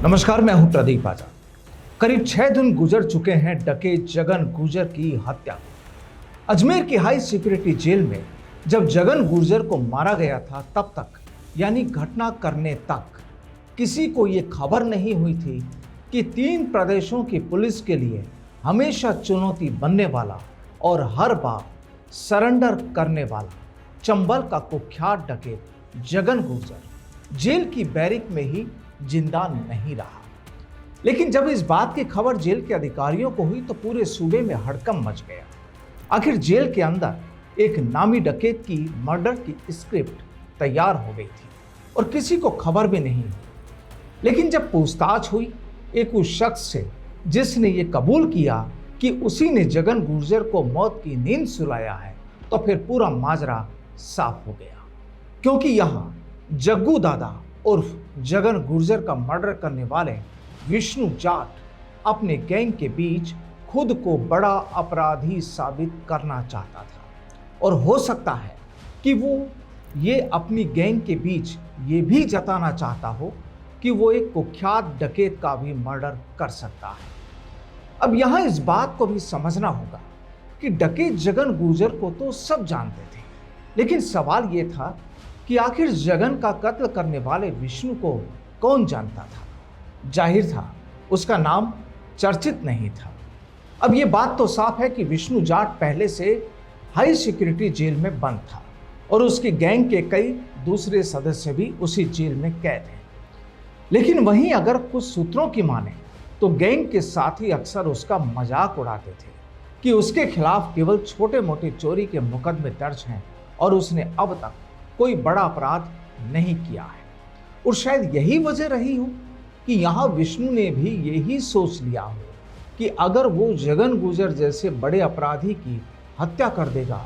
नमस्कार, मैं हूं प्रदीप आजाद। करीब 6 दिन गुजर चुके हैं डकैत जगन गुर्जर की हत्या को। अजमेर की हाई सिक्योरिटी जेल में जब जगन गुर्जर को मारा गया था तब तक, यानी घटना करने तक, किसी को ये खबर नहीं हुई थी कि 3 प्रदेशों की पुलिस के लिए हमेशा चुनौती बनने वाला और हर बार सरेंडर करने वाला चंबल का कुख्यात डकैत जगन गुर्जर जेल की बैरिक में ही जिंदा नहीं रहा। लेकिन जब इस बात की खबर जेल के अधिकारियों को हुई तो पूरे सूबे में हड़कंप मच गया। आखिर जेल के अंदर एक नामी डकैत की मर्डर की स्क्रिप्ट तैयार हो गई थी और किसी को खबर भी नहीं हुई। लेकिन जब पूछताछ हुई एक उस शख्स से जिसने ये कबूल किया कि उसी ने जगन गुर्जर को मौत की नींद सुलाया है, तो फिर पूरा माजरा साफ हो गया। क्योंकि यहाँ जग्गू दादा उर्फ जगन गुर्जर का मर्डर करने वाले विष्णु जाट अपने गैंग के बीच खुद को बड़ा अपराधी साबित करना चाहता था। और हो सकता है कि वो ये अपनी गैंग के बीच ये भी जताना चाहता हो कि वो एक कुख्यात डकैत का भी मर्डर कर सकता है। अब यहाँ इस बात को भी समझना होगा कि डकैत जगन गुर्जर को तो सब जानते थे, लेकिन सवाल ये था कि आखिर जगन का कत्ल करने वाले विष्णु को कौन जानता था। जाहिर था उसका नाम चर्चित नहीं था। अब ये बात तो साफ है कि विष्णु जाट पहले से हाई सिक्योरिटी जेल में बंद था और उसकी गैंग के कई दूसरे सदस्य भी उसी जेल में कैद हैं। लेकिन वहीं अगर कुछ सूत्रों की माने तो गैंग के साथी अक्सर उसका मजाक उड़ाते थे कि उसके खिलाफ केवल छोटे मोटे चोरी के मुकदमे दर्ज हैं और उसने अब तक कोई बड़ा अपराध नहीं किया है। और शायद यही वजह रही हो कि यहाँ विष्णु ने भी यही सोच लिया हो कि अगर वो जगन गुर्जर जैसे बड़े अपराधी की हत्या कर देगा,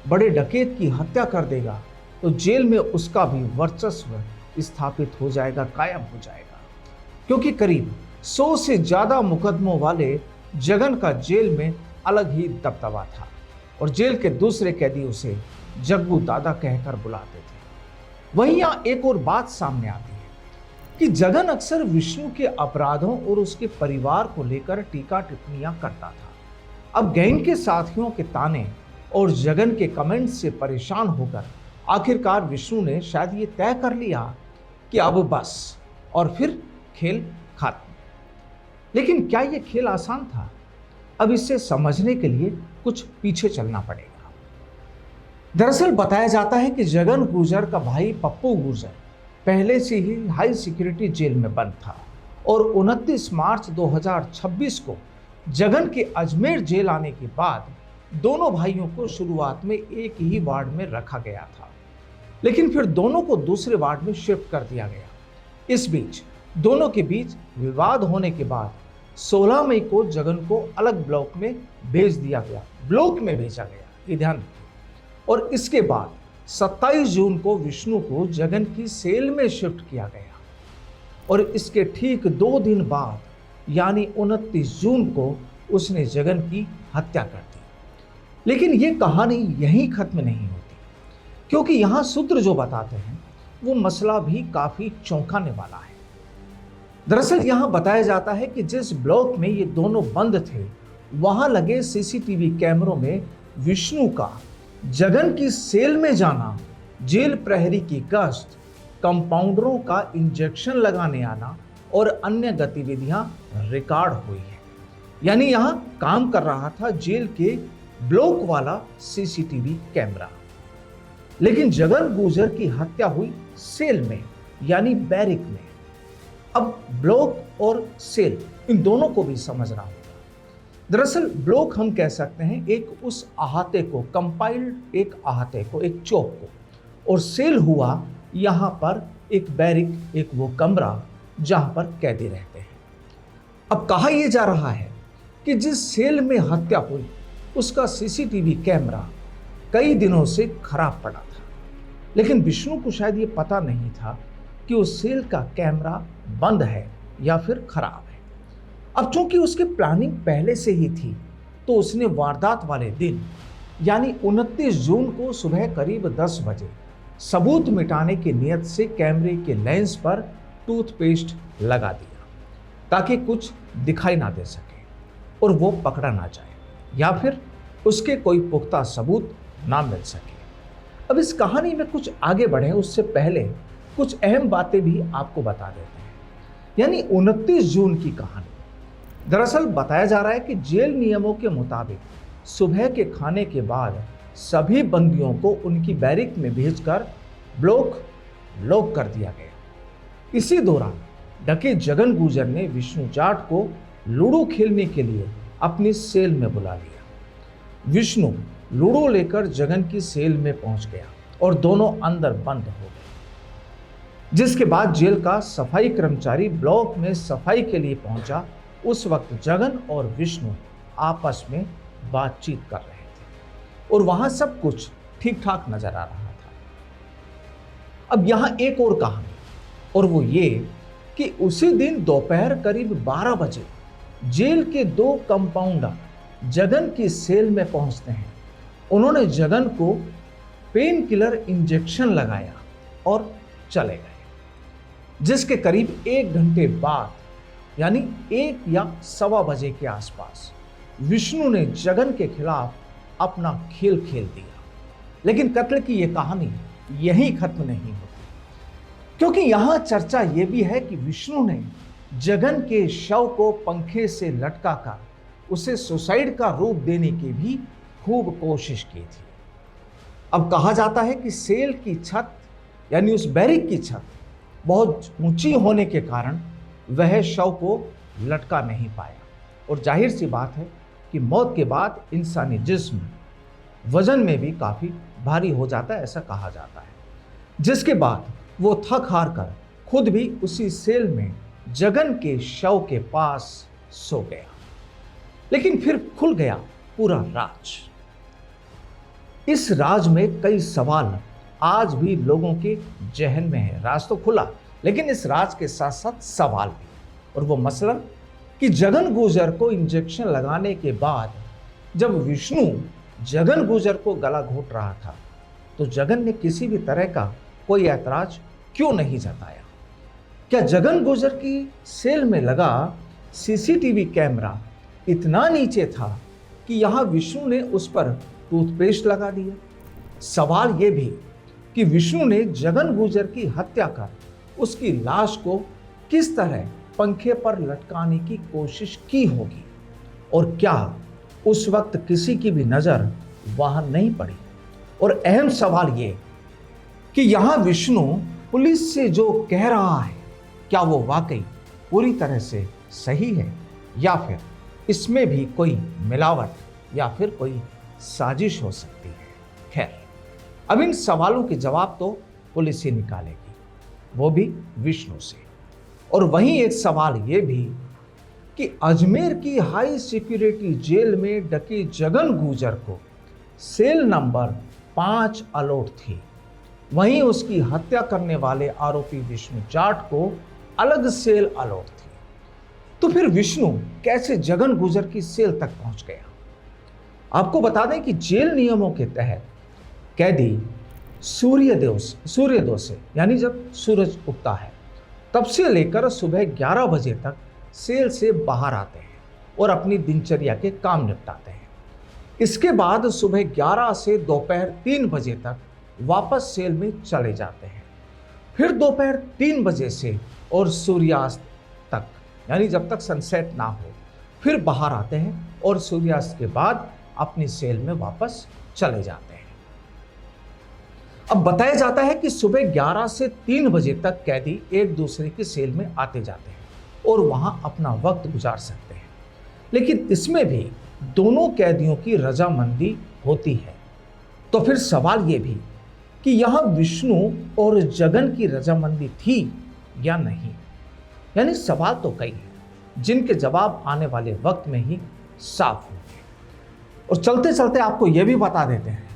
बड़े डकैत की हत्या कर देगा, तो जेल में उसका भी वर्चस्व स्थापित हो जाएगा, कायम हो जाएगा। क्योंकि करीब 100 से ज़्यादा मुकदमों वाले जगन का जेल में अलग ही दबदबा था और जेल के दूसरे कैदी उसे जग्गू दादा कहकर बुलाते थे। वहीं यहाँ एक और बात सामने आती है कि जगन अक्सर विष्णु के अपराधों और उसके परिवार को लेकर टीका टिप्पणियां करता था। अब गैंग के साथियों के ताने और जगन के कमेंट्स से परेशान होकर आखिरकार विष्णु ने शायद ये तय कर लिया कि अब बस, और फिर खेल खत्म। लेकिन क्या ये खेल आसान था? अब इसे समझने के लिए कुछ पीछे चलना पड़ेगा। दरअसल बताया जाता है कि जगन गुर्जर का भाई पप्पू गुर्जर पहले से ही हाई सिक्योरिटी जेल में बंद था और 29 मार्च 2026 को जगन के अजमेर जेल आने के बाद दोनों भाइयों को शुरुआत में एक ही वार्ड में रखा गया था, लेकिन फिर दोनों को दूसरे वार्ड में शिफ्ट कर दिया गया। इस बीच दोनों के बीच विवाद होने के बाद 16 मई को जगन को अलग ब्लॉक में भेज दिया गया, ये ध्यान रखिए। और इसके बाद 27 जून को विष्णु को जगन की सेल में शिफ्ट किया गया और इसके ठीक 2 दिन बाद यानी 29 जून को उसने जगन की हत्या कर दी। लेकिन ये कहानी यहीं खत्म नहीं होती, क्योंकि यहाँ सूत्र जो बताते हैं वो मसला भी काफी चौंकाने वाला है। दरअसल यहाँ बताया जाता है कि जिस ब्लॉक में ये दोनों बंद थे वहां लगे सीसीटीवी कैमरों में विष्णु का जगन की सेल में जाना, जेल प्रहरी की गश्त, कंपाउंडरों का इंजेक्शन लगाने आना और अन्य गतिविधियां रिकॉर्ड हुई है। यानी यहां काम कर रहा था जेल के ब्लॉक वाला सीसीटीवी कैमरा। लेकिन जगन गुर्जर की हत्या हुई सेल में, यानी बैरिक में। अब ब्लॉक और सेल, इन दोनों को भी समझना होगा। दरअसल ब्लॉक हम कह सकते हैं एक उस अहाते को, कंपाइल्ड एक अहाते को, एक चौक को, और सेल हुआ यहाँ पर एक बैरिक, एक वो कमरा जहाँ पर कैदी रहते हैं। अब कहा यह जा रहा है कि जिस सेल में हत्या हुई उसका सीसीटीवी कैमरा कई दिनों से खराब पड़ा था, लेकिन विष्णु को शायद ये पता नहीं था कि उस सेल का कैमरा बंद है या फिर खराब है। अब चूंकि उसकी प्लानिंग पहले से ही थी तो उसने वारदात वाले दिन यानी 29 जून को सुबह करीब 10 बजे सबूत मिटाने की नियत से कैमरे के लेंस पर टूथपेस्ट लगा दिया ताकि कुछ दिखाई ना दे सके और वो पकड़ा ना जाए या फिर उसके कोई पुख्ता सबूत ना मिल सके। अब इस कहानी में कुछ आगे बढ़े उससे पहले कुछ अहम बातें भी आपको बता देते हैं। यानी 29 जून की कहानी। दरअसल बताया जा रहा है कि जेल नियमों के मुताबिक सुबह के खाने के बाद सभी बंदियों को उनकी बैरिक में भेजकर लॉक कर दिया गया। इसी दौरान डके जगन गुर्जर ने विष्णु जाट को लूडो खेलने के लिए अपनी सेल में बुला लिया। विष्णु लूडो लेकर जगन की सेल में पहुंच गया और दोनों अंदर बंद हो गए। जिसके बाद जेल का सफाई कर्मचारी ब्लॉक में सफाई के लिए पहुंचा। उस वक्त जगन और विष्णु आपस में बातचीत कर रहे थे और वहां सब कुछ ठीक ठाक नजर आ रहा था। अब यहां एक और कहानी, और वो ये कि उसी दिन दोपहर करीब 12 बजे जेल के 2 कंपाउंडर जगन की सेल में पहुंचते हैं। उन्होंने जगन को पेन किलर इंजेक्शन लगाया और चले गए। जिसके करीब 1 घंटे बाद यानी 1 या सवा बजे के आसपास विष्णु ने जगन के खिलाफ अपना खेल खेल दिया। लेकिन कत्ल की यह कहानी यहीं खत्म नहीं होती, क्योंकि यहां चर्चा यह भी है कि विष्णु ने जगन के शव को पंखे से लटकाकर उसे सुसाइड का रूप देने की भी खूब कोशिश की थी। अब कहा जाता है कि सेल की छत यानी उस बैरिक की छत बहुत ऊंची होने के कारण वह शव को लटका नहीं पाया, और जाहिर सी बात है कि मौत के बाद इंसानी जिस्म वजन में भी काफ़ी भारी हो जाता है, ऐसा कहा जाता है। जिसके बाद वो थक हार कर खुद भी उसी सेल में जगन के शव के पास सो गया। लेकिन फिर खुल गया पूरा राज। इस राज में कई सवाल आज भी लोगों के जहन में है। राज तो खुला, लेकिन इस राज के साथ साथ सवाल भी, और वो मसलन कि जगन गुर्जर को इंजेक्शन लगाने के बाद जब विष्णु जगन गुर्जर को गला घोट रहा था तो जगन ने किसी भी तरह का कोई ऐतराज क्यों नहीं जताया? क्या जगन गुर्जर की सेल में लगा सीसीटीवी कैमरा इतना नीचे था कि यहां विष्णु ने उस पर टूथपेस्ट लगा दिया? सवाल यह भी कि विष्णु ने जगन गुर्जर की हत्या कर उसकी लाश को किस तरह पंखे पर लटकाने की कोशिश की होगी, और क्या उस वक्त किसी की भी नजर वहां नहीं पड़ी? और अहम सवाल ये कि यहां विष्णु पुलिस से जो कह रहा है क्या वो वाकई पूरी तरह से सही है, या फिर इसमें भी कोई मिलावट या फिर कोई साजिश हो सकती है? खैर, अब इन सवालों के जवाब तो पुलिस ही निकालेगी, वो भी विष्णु से। और वहीं एक सवाल ये भी कि अजमेर की हाई सिक्योरिटी जेल में डके जगन गुर्जर को सेल नंबर 5 अलॉट थी, वहीं उसकी हत्या करने वाले आरोपी विष्णु जाट को अलग सेल अलॉट थी। तो फिर विष्णु कैसे जगन गुर्जर की सेल तक पहुंच गया? आपको बता दें कि जेल नियमों के तहत कैदी सूर्योदय से यानी जब सूरज उगता है तब से लेकर सुबह 11 बजे तक सेल से बाहर आते हैं और अपनी दिनचर्या के काम निपटाते हैं। इसके बाद सुबह 11 से दोपहर 3 बजे तक वापस सेल में चले जाते हैं। फिर दोपहर 3 बजे से और सूर्यास्त तक यानी जब तक सनसेट ना हो फिर बाहर आते हैं और सूर्यास्त के बाद अपनी सेल में वापस चले जाते हैं। अब बताया जाता है कि सुबह 11 से 3 बजे तक कैदी एक दूसरे की सेल में आते जाते हैं और वहां अपना वक्त गुजार सकते हैं, लेकिन इसमें भी दोनों कैदियों की रजामंदी होती है। तो फिर सवाल ये भी कि यहां विष्णु और जगन की रजामंदी थी या नहीं? यानी सवाल तो कई हैं जिनके जवाब आने वाले वक्त में ही साफ होंगे। और चलते चलते आपको यह भी बता देते हैं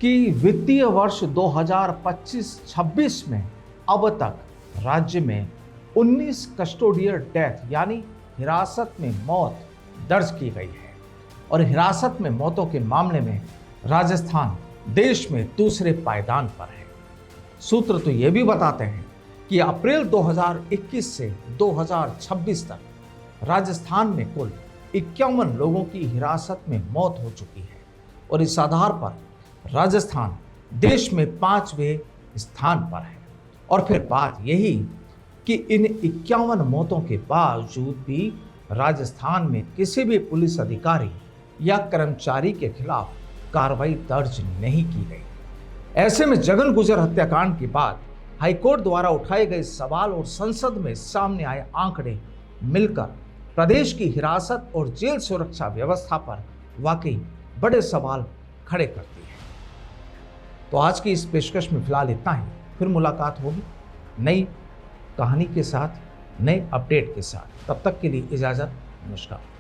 कि वित्तीय वर्ष 2025-26 में अब तक राज्य में 19 कस्टोडियल डेथ यानी हिरासत में मौत दर्ज की गई है, और हिरासत में मौतों के मामले में राजस्थान देश में दूसरे पायदान पर है। सूत्र तो ये भी बताते हैं कि अप्रैल 2021 से 2026 तक राजस्थान में कुल 51 लोगों की हिरासत में मौत हो चुकी है और इस आधार पर राजस्थान देश में 5वें स्थान पर है। और फिर बात यही कि इन 51 मौतों के बावजूद भी राजस्थान में किसी भी पुलिस अधिकारी या कर्मचारी के खिलाफ कार्रवाई दर्ज नहीं की गई। ऐसे में जगन गुर्जर हत्याकांड के बाद हाईकोर्ट द्वारा उठाए गए सवाल और संसद में सामने आए आंकड़े मिलकर प्रदेश की हिरासत और जेल सुरक्षा व्यवस्था पर वाकई बड़े सवाल खड़े करती है। तो आज की इस पेशकश में फिलहाल इतना ही। फिर मुलाकात होगी नई कहानी के साथ, नए अपडेट के साथ। तब तक के लिए इजाजत, नमस्कार।